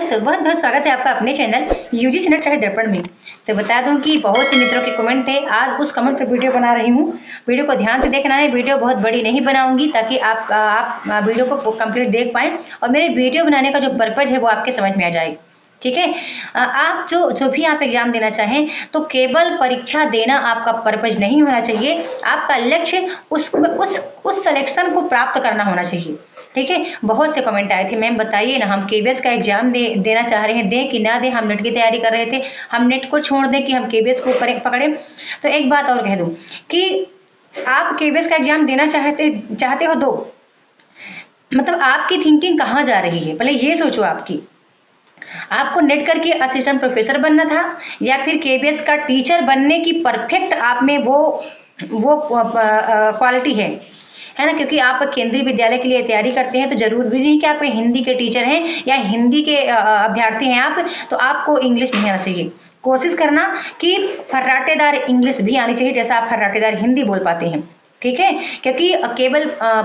Friends, बहुत बहुत स्वागत है आपका अपने चैनल यूजीसी नेट स्टडी दर्पण में। तो बता दूं कि बहुत से मित्रों के कमेंट थे, आज उस कमेंट पर वीडियो बना रही हूं। वीडियो को ध्यान से देखना है, वीडियो बहुत बड़ी नहीं बनाऊंगी ताकि आप वीडियो को कंप्लीट देख पाएँ और मेरे वीडियो बनाने का जो पर्पज है वो आपके समझ में आ जाए। ठीक है, आप जो भी आप एग्जाम देना चाहें तो केवल परीक्षा देना आपका पर्पज नहीं होना चाहिए, आपका लक्ष्य उस सिलेक्शन को प्राप्त करना होना चाहिए। ठीक है, बहुत से कमेंट आए थे, मैम बताइए ना, हम केबीएस का एग्जाम देना चाह रहे हैं, दें कि ना दें, हम नेट की तैयारी कर रहे थे, हम नेट को छोड़ दें कि हम केबीएस को पकड़ें। तो एक बात और कह दूं कि आप केबीएस का एग्जाम देना चाहते हो तो मतलब आपकी थिंकिंग कहाँ जा रही है, पहले ये सोचो। आपको नेट करके असिस्टेंट प्रोफेसर बनना था या फिर केबीएस का टीचर बनने की परफेक्ट आप में वो क्वालिटी है ना, क्योंकि आप केंद्रीय विद्यालय के लिए तैयारी करते हैं तो जरूरी नहीं कि आप हिंदी के टीचर हैं या हिंदी के अभ्यर्थी हैं आप, तो आपको इंग्लिश नहीं आना चाहिए। कोशिश करना कि फर्राटेदार इंग्लिश भी आनी चाहिए, जैसा आप फर्राटेदार हिंदी बोल पाते हैं। ठीक है, क्योंकि केवल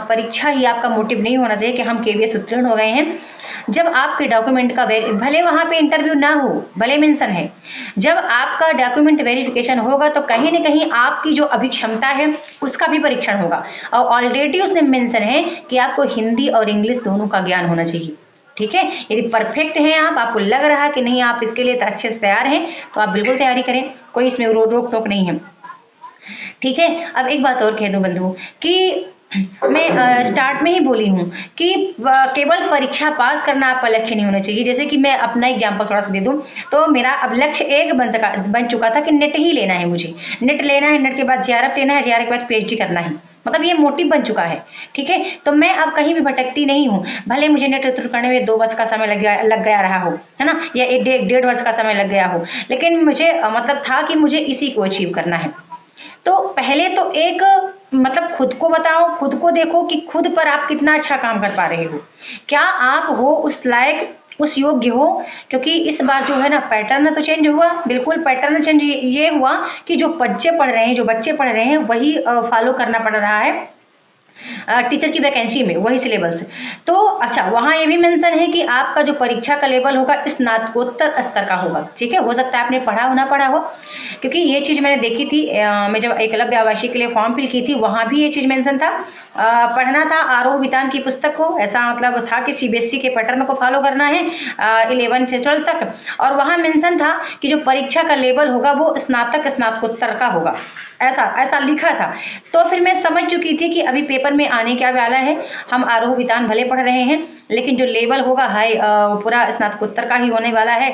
परीक्षा ही आपका मोटिव नहीं होना चाहिए कि हम केबीएस उत्तीर्ण हो गए हैं। जब आपके डॉक्यूमेंट का भले वहाँ पे इंटरव्यू ना हो, भले मेंशन है, जब आपका डॉक्यूमेंट वेरिफिकेशन होगा तो कहीं ना कहीं आपकी जो अभिक्षमता है उसका भी परीक्षण होगा, और ऑलरेडी उसमें मेंशन है कि आपको हिंदी और इंग्लिश दोनों का ज्ञान होना चाहिए। ठीक है, यदि परफेक्ट हैं आपको लग रहा है कि नहीं आप इसके लिए अच्छे से तैयार हैं, तो आप बिल्कुल तैयारी करें, कोई इसमें रोक टोक नहीं है। ठीक है, अब एक बात और कह दूं बंधु कि मैं स्टार्ट में ही बोली हूँ कि केवल परीक्षा पास करना आपका लक्ष्य नहीं होना चाहिए। जैसे कि मैं अपना एग्जाम्पल थोड़ा सा दे दूँ तो मेरा अब लक्ष्य एक बन चुका था कि नेट ही लेना है, मुझे नेट लेना है, नेट के बाद जेआरएफ लेना है, जेआरएफ के बाद पीएचडी करना है, मतलब ये मोटिव बन चुका है। ठीक है, तो मैं अब कहीं भी भटकती नहीं हूँ, भले मुझे नेट उत्तीर्ण करने में 2 वर्ष का समय लग गया रहा हो, है ना, या 1.5 वर्ष का समय लग गया हो, लेकिन मुझे मतलब था कि मुझे इसी को अचीव करना है। तो पहले तो एक मतलब खुद को बताओ, खुद को देखो कि खुद पर आप कितना अच्छा काम कर पा रहे हो, क्या आप हो उस लायक, उस योग्य हो। क्योंकि इस बार जो है ना पैटर्न तो चेंज हुआ, बिल्कुल पैटर्न चेंज ये हुआ कि जो बच्चे पढ़ रहे हैं वही फॉलो करना पड़ रहा है टीचर की वैकेंसी में, वही सिलेबस। तो अच्छा, वहाँ ये भी मेंशन है कि आपका जो परीक्षा का लेवल होगा स्नातकोत्तर स्तर का होगा। ठीक है, हो सकता है आपने पढ़ा हो ना पढ़ा हो, क्योंकि ये चीज़ मैंने देखी थी, मैं जब एकलव्य आवासीय के लिए फॉर्म फिल की थी वहाँ भी ये चीज़ मेंशन था। पढ़ना था आरोह वितान की पुस्तक को, ऐसा मतलब था कि सीबीएसई के पैटर्न को फॉलो करना है 11 से 12 तक, और वहाँ मेंशन था कि जो परीक्षा का लेवल होगा वो स्नातकोत्तर का होगा, ऐसा लिखा था। तो फिर मैं समझ चुकी थी कि अभी पेपर में आने क्या वाला है, हम आरोह वितान भले पढ़ रहे हैं लेकिन जो लेवल होगा हाई पूरा स्नातकोत्तर का ही होने वाला है।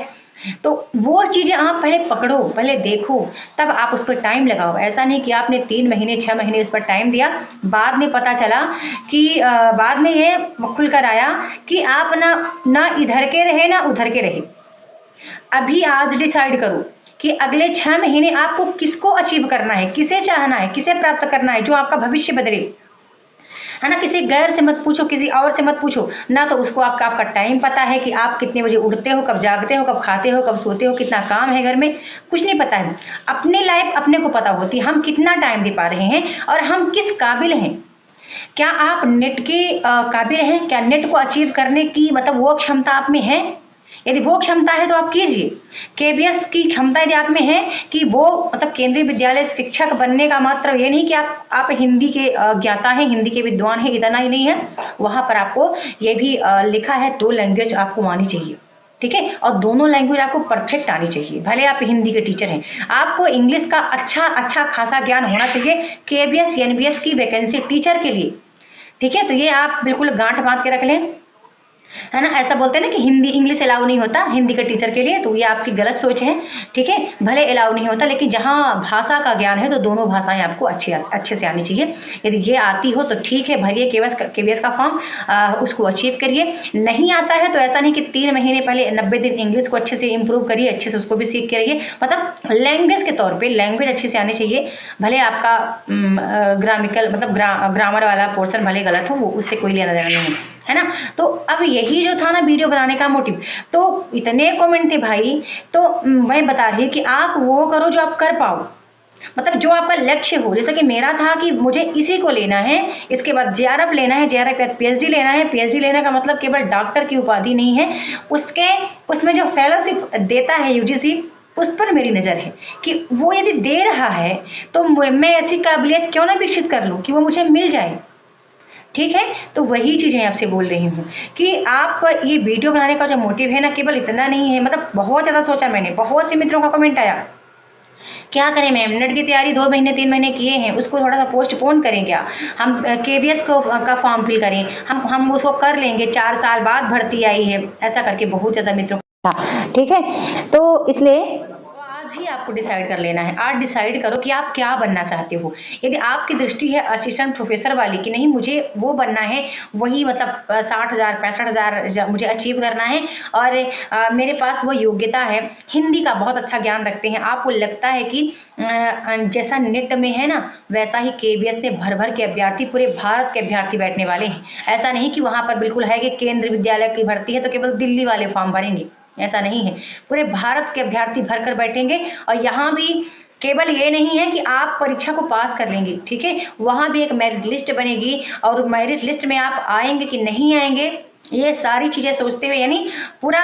तो वो चीज़ें आप पहले पकड़ो, पहले देखो, तब आप उस पर टाइम लगाओ। ऐसा नहीं कि आपने 3 महीने 6 महीने उस पर टाइम दिया, बाद में पता चला कि बाद में ये खुल कर आया कि आप ना इधर के रहे ना उधर के रहे। अभी आज डिसाइड करो कि अगले 6 महीने आपको किसको अचीव करना है, किसे चाहना है, किसे प्राप्त करना है, जो आपका भविष्य बदले, है ना। किसी गैर से मत पूछो, किसी और से मत पूछो ना, तो उसको आपका टाइम पता है कि आप कितने बजे उठते हो, कब जागते हो, कब खाते हो, कब सोते हो, कितना काम है घर में, कुछ नहीं पता है। अपनी लाइफ अपने को पता होती है, हम कितना टाइम दे पा रहे हैं और हम किस काबिल हैं। क्या आप नेट के काबिल हैं? क्या नेट को अचीव करने की मतलब वो क्षमता आप में है? यदि वो क्षमता है तो आप कीजिए। केबीएस की क्षमता यदि आप में है कि वो मतलब केंद्रीय विद्यालय शिक्षक बनने का मात्र ये नहीं कि आप हिंदी के ज्ञाता हैं, हिंदी के विद्वान हैं, इतना ही नहीं है, वहाँ पर आपको ये भी लिखा है 2 लैंग्वेज आपको आनी चाहिए। ठीक है, और दोनों लैंग्वेज आपको परफेक्ट आनी चाहिए। भले आप हिंदी के टीचर हैं, आपको इंग्लिश का अच्छा खासा ज्ञान होना चाहिए केबीएस एनबीएस की वैकेंसी टीचर के लिए। ठीक है, तो ये आप बिल्कुल गांठ बांध के रख लें, है ना। ऐसा बोलते हैं ना कि हिंदी इंग्लिश अलाउ नहीं होता हिंदी के टीचर के लिए, तो ये आपकी गलत सोच है। ठीक है, भले अलाउ नहीं होता, लेकिन जहाँ भाषा का ज्ञान है तो दोनों भाषाएं आपको अच्छे से आनी चाहिए। यदि ये आती हो तो ठीक है, भरिए केबीएस का फॉर्म, उसको अचीव करिए। नहीं आता है तो ऐसा नहीं कि 3 महीने पहले 90 दिन इंग्लिश को अच्छे से इम्प्रूव करिए, अच्छे से उसको भी सीख करिए, मतलब लैंग्वेज के तौर पर लैंग्वेज अच्छे से आनी चाहिए। भले आपका ग्रामिकल मतलब ग्रामर वाला पोर्सन भले गलत हो, वो उससे कोई लेना देना नहीं है ना। तो अब यही जो था ना वीडियो बनाने का मोटिव, तो इतने कमेंट थे भाई, तो मैं बता रही कि आप वो करो जो आप कर पाओ, मतलब जो आपका लक्ष्य हो। जैसे कि मेरा था कि मुझे इसी को लेना है, इसके बाद जेआरएफ लेना है, जेआरएफ के बाद पीएचडी लेना है। पीएचडी लेने का मतलब केवल डॉक्टर की उपाधि नहीं है, उसके उसमें जो फेलोशिप देता है यूजीसी, उस पर मेरी नज़र है कि वो यदि दे रहा है तो मैं ऐसी काबिलियत क्यों ना विकसित कर लूँ कि वो मुझे मिल जाए। ठीक है, तो वही चीज़ें आपसे बोल रही हूँ कि आप ये वीडियो बनाने का जो मोटिव है ना, केवल इतना नहीं है, मतलब बहुत ज़्यादा सोचा मैंने, बहुत से मित्रों का कमेंट आया, क्या करें मैम, नेट की तैयारी 2 महीने 3 महीने किए हैं, उसको थोड़ा सा पोस्टपोन करें क्या, हम केवीएस को का फॉर्म फिल करें, हम उसको कर लेंगे, 4 साल बाद भर्ती आई है, ऐसा करके बहुत ज़्यादा मित्रों का। ठीक है, तो इसलिए आज ही आपको डिसाइड कर लेना है। आज डिसाइड करो कि आप क्या बनना चाहते हो। यदि आपकी दृष्टि है असिस्टेंट प्रोफेसर वाली कि नहीं मुझे वो बनना है, वही मतलब 60,000 65,000 मुझे अचीव करना है और मेरे पास वो योग्यता है, हिंदी का बहुत अच्छा ज्ञान रखते हैं, आपको लगता है कि जैसा नेट में है ना वैसा ही केवीएस से भर भर के अभ्यर्थी, पूरे भारत के अभ्यर्थी बैठने वाले हैं। ऐसा नहीं कि वहाँ पर बिल्कुल है कि केंद्रीय विद्यालय की भर्ती है तो केवल दिल्ली वाले फॉर्म भरेंगे, ऐसा नहीं है। पूरे भारत के अभ्यर्थी भरकर बैठेंगे और यहाँ भी केवल ये नहीं है कि आप परीक्षा को पास कर लेंगे, ठीक है, वहाँ भी एक मेरिट लिस्ट बनेगी और मेरिट लिस्ट में आप आएंगे कि नहीं आएंगे, ये सारी चीज़ें सोचते हुए, यानी पूरा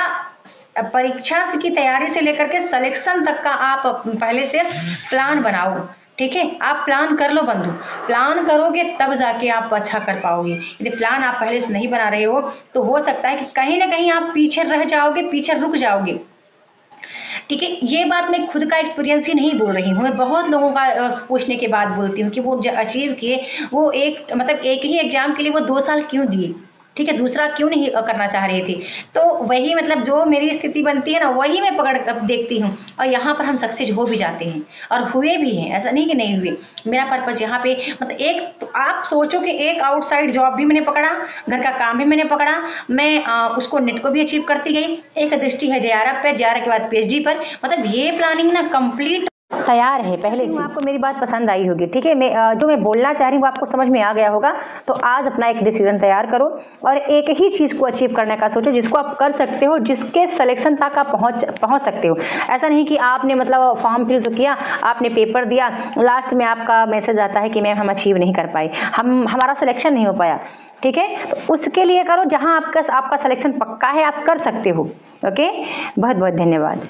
परीक्षा की तैयारी से लेकर के सिलेक्शन तक का आप पहले से प्लान बनाओ। ठीक है, आप प्लान कर लो बंधु, प्लान करोगे तब जाके आप अच्छा कर पाओगे। यदि प्लान आप पहले से नहीं बना रहे हो तो हो सकता है कि कहीं ना कहीं आप पीछे रह जाओगे, पीछे रुक जाओगे। ठीक है, ये बात मैं खुद का एक्सपीरियंस ही नहीं बोल रही हूँ, मैं बहुत लोगों का पूछने के बाद बोलती हूँ कि वो अचीव किए, वो एक ही एग्जाम के लिए वो 2 साल क्यों दिए, ठीक है, दूसरा क्यों नहीं करना चाह रहे थे। तो वही मतलब जो मेरी स्थिति बनती है ना वही मैं पकड़ कर देखती हूँ और यहाँ पर हम सक्सेस हो भी जाते हैं और हुए भी हैं, ऐसा नहीं कि नहीं हुए। मेरा पर्पज यहाँ पे मतलब एक तो आप सोचो कि एक आउटसाइड जॉब भी मैंने पकड़ा, घर का काम भी मैंने पकड़ा, मैं उसको नेट को भी अचीव करती गई, एक दृष्टि है जेआरएफ पे, जेआरएफ के बाद पीएचडी पर, मतलब ये प्लानिंग ना कंप्लीट तैयार है पहले से। आपको मेरी बात पसंद आई होगी, ठीक है, मैं जो मैं बोलना चाह रही हूँ वो आपको समझ में आ गया होगा। तो आज अपना एक डिसीजन तैयार करो और एक ही चीज़ को अचीव करने का सोचो जिसको आप कर सकते हो, जिसके सिलेक्शन तक आप पहुँच सकते हो। ऐसा नहीं कि आपने मतलब फॉर्म फिल तो किया, आपने पेपर दिया, लास्ट में आपका मैसेज आता है कि मैम हम अचीव नहीं कर पाए, हमारा सिलेक्शन नहीं हो पाया। ठीक है, तो उसके लिए करो जहाँ आपका सिलेक्शन पक्का है, आप कर सकते हो। ओके, बहुत बहुत धन्यवाद।